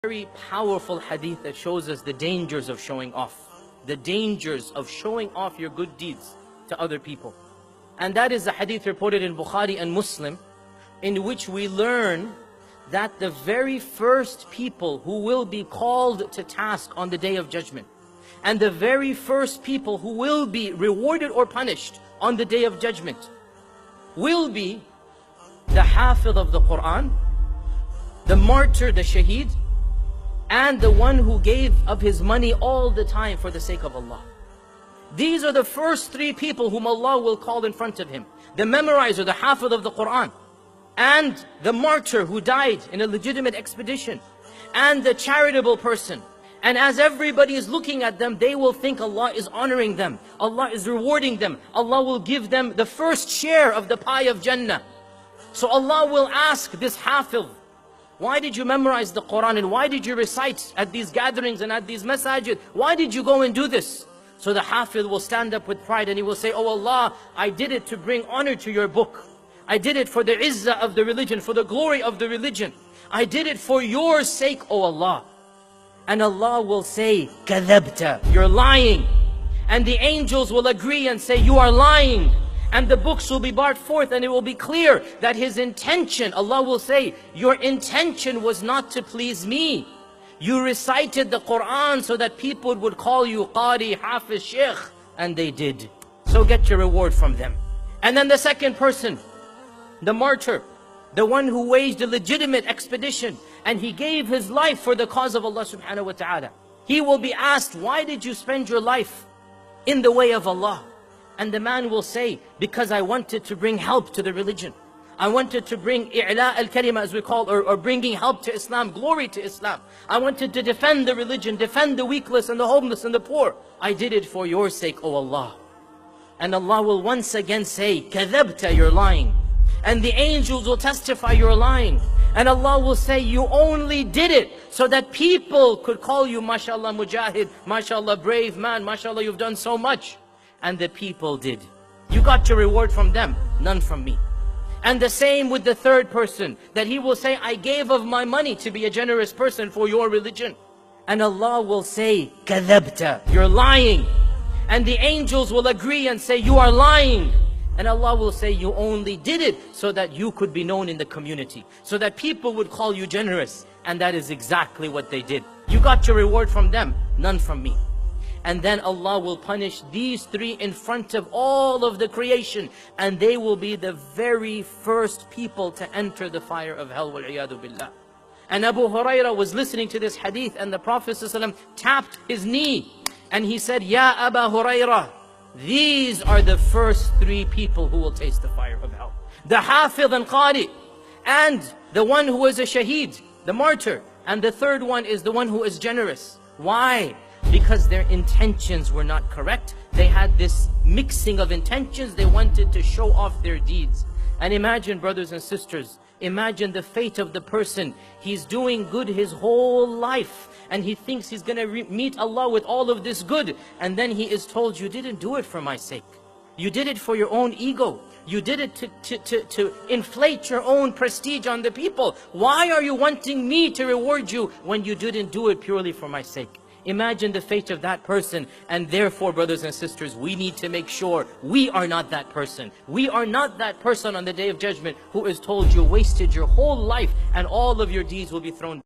Very powerful hadith that shows us the dangers of showing off. The dangers of showing off your good deeds to other people. And that is the hadith reported in Bukhari and Muslim, in which we learn that the very first people who will be called to task on the Day of Judgment, and the very first people who will be rewarded or punished on the Day of Judgment, will be the Hafidh of the Quran, the martyr, the shaheed, and the one who gave of his money all the time for the sake of Allah. These are the first three people whom Allah will call in front of Him. The memorizer, the Hafidh of the Quran, and the martyr who died in a legitimate expedition, and the charitable person. And as everybody is looking at them, they will think Allah is honoring them, Allah is rewarding them, Allah will give them the first share of the pie of Jannah. So Allah will ask this Hafidh, why did you memorize the Quran, and why did you recite at these gatherings and at these masajid? Why did you go and do this? So the Hafidh will stand up with pride and he will say, oh Allah, I did it to bring honor to your book. I did it for the izzah of the religion, for the glory of the religion. I did it for your sake, O Allah. And Allah will say, kadhabta, you're lying. And the angels will agree and say, you are lying. And the books will be brought forth and it will be clear that his intention, Allah will say, your intention was not to please me. You recited the Quran so that people would call you Qari, Hafiz, Sheikh. And they did. So get your reward from them. And then the second person, the martyr, the one who waged a legitimate expedition and he gave his life for the cause of Allah subhanahu wa ta'ala. He will be asked, why did you spend your life in the way of Allah? And the man will say, because I wanted to bring help to the religion. I wanted to bring i'la al-kalima, as we call, or bringing help to Islam, glory to Islam. I wanted to defend the religion, defend the weakless and the homeless and the poor. I did it for your sake, O Allah. And Allah will once again say, kadhabta, you're lying. And the angels will testify you're lying. And Allah will say, you only did it so that people could call you, mashallah, mujahid, mashallah, brave man, mashallah, you've done so much. And the people did. You got your reward from them, none from me. And the same with the third person, that he will say, I gave of my money to be a generous person for your religion. And Allah will say, kadhabta, you're lying. And the angels will agree and say, you are lying. And Allah will say, you only did it so that you could be known in the community, so that people would call you generous. And that is exactly what they did. You got your reward from them, none from me. And then Allah will punish these three in front of all of the creation. And they will be the very first people to enter the fire of hell, wal-iyadu billah. And Abu Hurairah was listening to this hadith and the Prophet ﷺ tapped his knee. And he said, Ya Abu Hurairah, these are the first three people who will taste the fire of hell. The Hafidh and Qari, and the one who is a shaheed, the martyr. And the third one is the one who is generous. Why? Because their intentions were not correct. They had this mixing of intentions. They wanted to show off their deeds. And imagine, brothers and sisters, imagine the fate of the person. He's doing good his whole life, and he thinks he's going to meet Allah with all of this good. And then he is told, you didn't do it for my sake. You did it for your own ego. You did it to inflate your own prestige on the people. Why are you wanting me to reward you when you didn't do it purely for my sake? Imagine the fate of that person. And therefore, brothers and sisters, we need to make sure we are not that person. We are not that person on the Day of Judgment who is told you wasted your whole life and all of your deeds will be thrown